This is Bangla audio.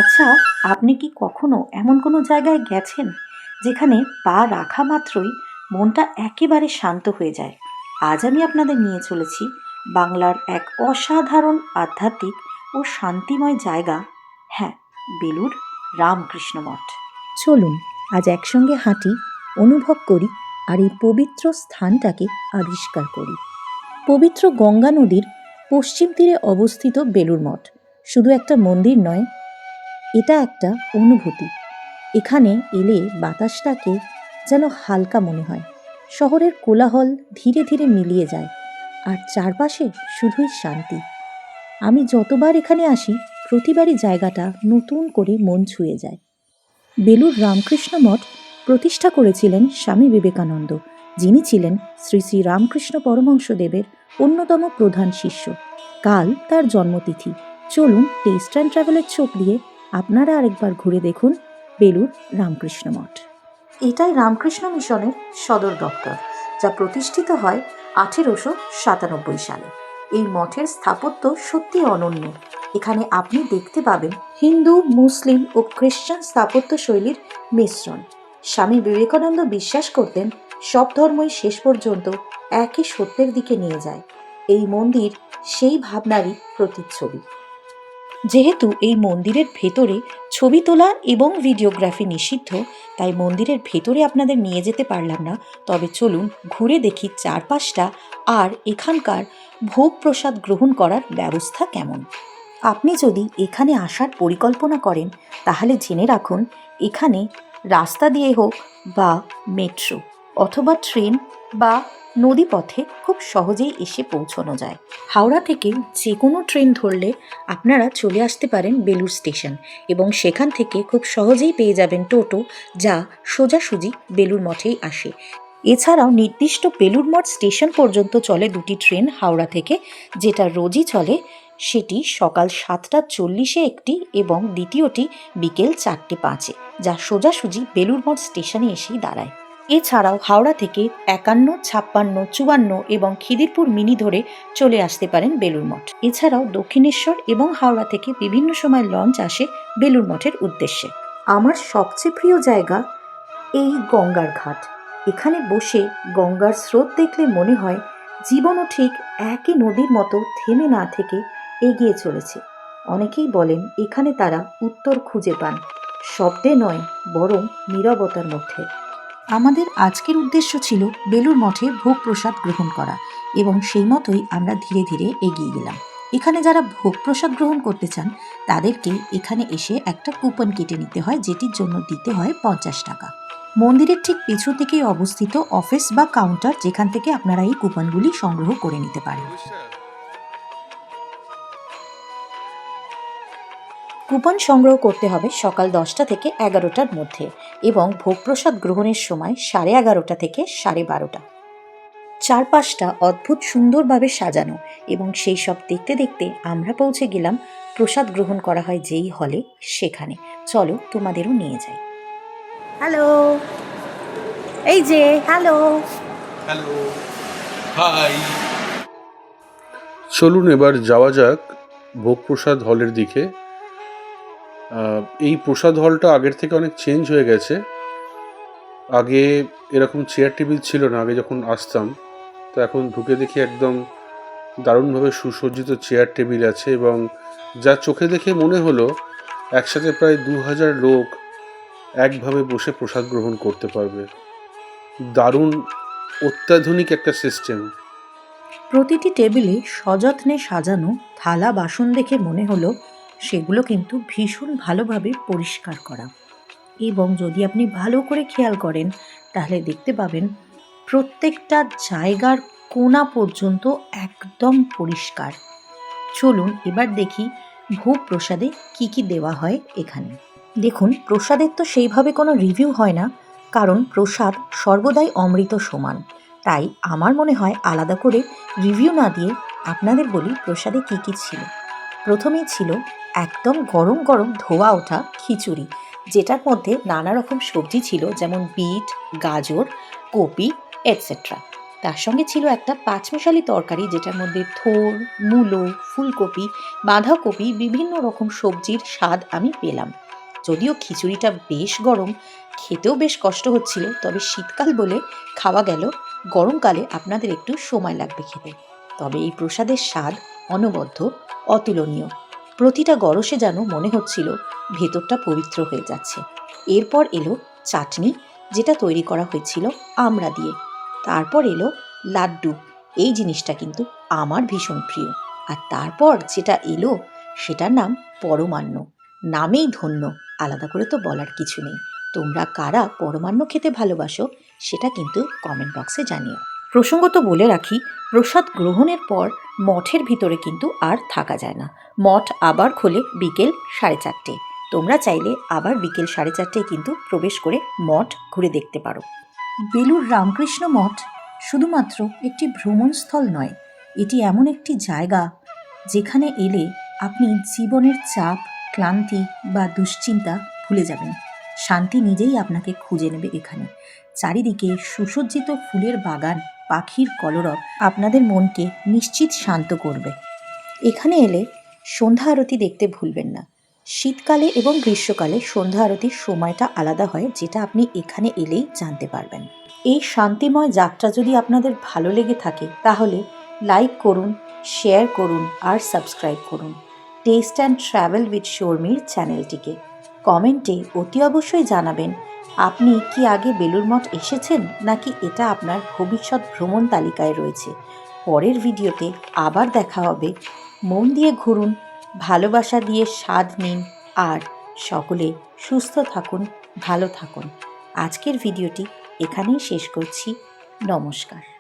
আচ্ছা, আপনি কি কখনো এমন কোনো জায়গায় গেছেন যেখানে পা রাখা মাত্রই মনটা একেবারে শান্ত হয়ে যায়? আজ আমি আপনাদের নিয়ে চলেছি বাংলার এক অসাধারণ আধ্যাত্মিক ও শান্তিময় জায়গা, হ্যাঁ, বেলুড় রামকৃষ্ণ মঠ। চলুন আজ একসঙ্গে হাঁটি, অনুভব করি আর এই পবিত্র স্থানটাকে আবিষ্কার করি। পবিত্র গঙ্গা নদীর পশ্চিম তীরে অবস্থিত বেলুড় মঠ শুধু একটা মন্দির নয়, এটা একটা অনুভূতি। এখানে এলে বাতাসটাকে যেন হালকা মনে হয়, শহরের কোলাহল ধীরে ধীরে মিলিয়ে যায় আর চারপাশে শুধুই শান্তি। আমি যতবার এখানে আসি প্রতিবারই জায়গাটা নতুন করে মন ছুঁয়ে যায়। বেলুড় রামকৃষ্ণ মঠ প্রতিষ্ঠা করেছিলেন স্বামী বিবেকানন্দ, যিনি ছিলেন শ্রী শ্রী রামকৃষ্ণ পরমহংসদেবের অন্যতম প্রধান শিষ্য। কাল তার জন্মতিথি। চলুন টেস্ট অ্যান্ড ট্রাভেলের চোখ দিয়ে আপনারা আরেকবার ঘুরে দেখুন বেলুড় রামকৃষ্ণ মঠ। এটাই রামকৃষ্ণ মিশনের সদর দপ্তর, যা প্রতিষ্ঠিত হয় 1897 সালে। এই মঠের স্থাপত্য সত্যি অনন্য। এখানে আপনি দেখতে পাবেন হিন্দু, মুসলিম ও খ্রিস্টান স্থাপত্য শৈলীর মিশ্রণ। স্বামী বিবেকানন্দ বিশ্বাস করতেন সব ধর্মই শেষ পর্যন্ত একই সত্যের দিকে নিয়ে যায়। এই মন্দির সেই ভাবনারই প্রতিচ্ছবি। যেহেতু এই মন্দিরের ভেতরে ছবি তোলা এবং ভিডিওগ্রাফি নিষিদ্ধ, তাই মন্দিরের ভেতরে আপনাদের নিয়ে যেতে পারলাম না। তবে চলুন ঘুরে দেখি চারপাশটা আর এখানকার ভোগ প্রসাদ গ্রহণ করার ব্যবস্থা কেমন। আপনি যদি এখানে আসার পরিকল্পনা করেন তাহলে জেনে রাখুন, এখানে রাস্তা দিয়ে হোক বা মেট্রো অথবা ট্রেন বা নদীপথে খুব সহজেই এসে পৌঁছানো যায়। হাওড়া থেকে যে কোনো ট্রেন ধরলে আপনারা চলে আসতে পারেন বেলুড় স্টেশন এবং সেখান থেকে খুব সহজেই পেয়ে যাবেন টোটো, যা সোজাসুজি বেলুড় মঠেই আসে। এছাড়াও নির্দিষ্ট বেলুড় মঠ স্টেশন পর্যন্ত চলে দুটি ট্রেন হাওড়া থেকে, যেটা রোজই চলে। সেটি সকাল 7:40 একটি এবং দ্বিতীয়টি বিকেল 4:05, যা সোজাসুজি বেলুড় মঠ স্টেশনে এসেই দাঁড়ায়। এছাড়াও হাওড়া থেকে 51, 56, 54 এবং খিদিরপুর মিনি ধরে চলে আসতে পারেন বেলুড় মঠ। এছাড়াও দক্ষিণেশ্বর এবং হাওড়া থেকে বিভিন্ন সময় লঞ্চ আসে বেলুড় মঠের উদ্দেশ্যে। আমার সবচেয়ে প্রিয় জায়গা এই গঙ্গার ঘাট। এখানে বসে গঙ্গার স্রোত দেখলে মনে হয় জীবনও ঠিক একই নদীর মতো থেমে না থেকে এগিয়ে চলেছে। অনেকেই বলেন এখানে তারা উত্তর খুঁজে পান, শব্দে নয় বরং নীরবতার মধ্যে। আমাদের আজকের উদ্দেশ্য ছিল বেলুড় মঠে ভোগ প্রসাদ গ্রহণ করা এবং সেই মতোই আমরা ধীরে ধীরে এগিয়ে গেলাম। এখানে যারা ভোগ প্রসাদ গ্রহণ করতে চান তাদেরকে এখানে এসে একটা কুপন কেটে নিতে হয়, যেটির জন্য দিতে হয় 50 টাকা। মন্দিরের ঠিক পিছন থেকেই অবস্থিত অফিস বা কাউন্টার, যেখান থেকে আপনারা এই কুপনগুলি সংগ্রহ করে নিতে পারেন। কুপন সংগ্রহ করতে হবে সকাল 10টা থেকে 11টার মধ্যে এবং ভোগ প্রসাদ গ্রহণের সময় 11:30 থেকে 12:30। চারপাশটা অদ্ভুত সুন্দরভাবে সাজানো এবং সেই সব দেখতে দেখতে আমরা পৌঁছে গেলাম প্রসাদ গ্রহণ করা হয় যেই হলে, সেখানে। চলো তোমাদেরও নিয়ে যাই। হ্যালো, এই যে হ্যালো। Hello, high. চলুন এবার যাওয়া যাক ভোগ প্রসাদ হলের দিকে। এই প্রসাদ হলটা আগের থেকে অনেক চেঞ্জ হয়ে গেছে। আগে এরকম চেয়ার টেবিল ছিল না, আগে যখন আসতাম। তো এখন ঢুকে দেখি একদম দারুণভাবে সুসজ্জিত চেয়ার টেবিল আছে এবং যা চোখে দেখে মনে হলো একসাথে প্রায় 2000 লোক একভাবে বসে প্রসাদ গ্রহণ করতে পারবে। দারুণ অত্যাধুনিক একটা সিস্টেম। প্রতিটি টেবিলে সযত্নে সাজানো থালা বাসন দেখে মনে হলো সেগুলো কিন্তু ভীষণ ভালোভাবে পরিষ্কার করা। এবং যদি আপনি ভালো করে খেয়াল করেন তাহলে দেখতে পাবেন প্রত্যেকটা জায়গার কোণা পর্যন্ত একদম পরিষ্কার। চলুন এবার দেখি ভোগ প্রসাদে কি কি দেওয়া হয় এখানে। দেখুন, প্রসাদের তো সেইভাবে কোনো রিভিউ হয় না, কারণ প্রসাদ সর্বদাই অমৃত সমান। তাই আমার মনে হয় আলাদা করে রিভিউ না দিয়ে আপনাদের বলি প্রসাদে কি কি ছিল। প্রথমেই ছিল একদম গরম গরম ধোয়া ওঠা খিচুড়ি, যেটার মধ্যে নানা রকম সবজি ছিল, যেমন বিট, গাজর, কপি এটসেট্রা। তার সঙ্গে ছিল একটা পাঁচমিশালি তরকারি, যেটার মধ্যে থোড়, মূলো, ফুলকপি, বাঁধাকপি, বিভিন্ন রকম সবজির স্বাদ আমি পেলাম। যদিও খিচুড়িটা বেশ গরম, খেতেও বেশ কষ্ট হচ্ছিল, তবে শীতকাল বলে খাওয়া গেল। গরমকালে আপনাদের একটু সময় লাগবে খেতে। তবে এই প্রসাদের স্বাদ অনবদ্য, অতুলনীয়। প্রতিটা গরসে যেন মনে হচ্ছিল ভেতরটা পবিত্র হয়ে যাচ্ছে। এরপর এলো চাটনি, যেটা তৈরি করা হয়েছিল আমড়া দিয়ে। তারপর এলো লাড্ডু, এই জিনিসটা কিন্তু আমার ভীষণ প্রিয়। আর তারপর যেটা এলো সেটার নাম পরমান্ন। নামেই ধন্য, আলাদা করে তো বলার কিছু নেই। তোমরা কারা পরমান্ন খেতে ভালোবাসো সেটা কিন্তু কমেন্ট বক্সে জানিও। প্রসঙ্গত বলে রাখি, প্রসাদ গ্রহণের পর মঠের ভিতরে কিন্তু আর থাকা যায় না। মঠ আবার খোলে বিকেল 4:30। তোমরা চাইলে আবার বিকেল 4:30 কিন্তু প্রবেশ করে মঠ ঘুরে দেখতে পারো। বেলুড় রামকৃষ্ণ মঠ শুধুমাত্র একটি ভ্রমণস্থল নয়, এটি এমন একটি জায়গা যেখানে এলে আপনি জীবনের চাপ, ক্লান্তি বা দুশ্চিন্তা ভুলে যাবেন। শান্তি নিজেই আপনাকে খুঁজে নেবে এখানে। চারিদিকে সুসজ্জিত ফুলের বাগান, পাখির কলরব আপনাদের মনকে নিশ্চিত শান্ত করবে। এখানে এলে সন্ধ্যা আরতি দেখতে ভুলবেন না। শীতকালে এবং গ্রীষ্মকালে সন্ধ্যা আরতির সময়টা আলাদা হয়, যেটা আপনি এখানে এলেই জানতে পারবেন। এই শান্তিময় যাত্রা যদি আপনাদের ভালো লেগে থাকে তাহলে লাইক করুন, শেয়ার করুন আর সাবস্ক্রাইব করুন টেস্ট অ্যান্ড ট্রাভেল উইথ শর্মির চ্যানেলটিকে। কমেন্টে অতি অবশ্যই জানাবেন আপনি কি আগে বেলুড় মঠ এসেছেন, নাকি এটা আপনার ভবিষ্যৎ ভ্রমণ তালিকায় রয়েছে। পরের ভিডিওতে আবার দেখা হবে। মন দিয়ে ঘুরুন, ভালোবাসা দিয়ে স্বাদ নিন, আর সকলে সুস্থ থাকুন, ভালো থাকুন। আজকের ভিডিওটি এখানেই শেষ করছি। নমস্কার।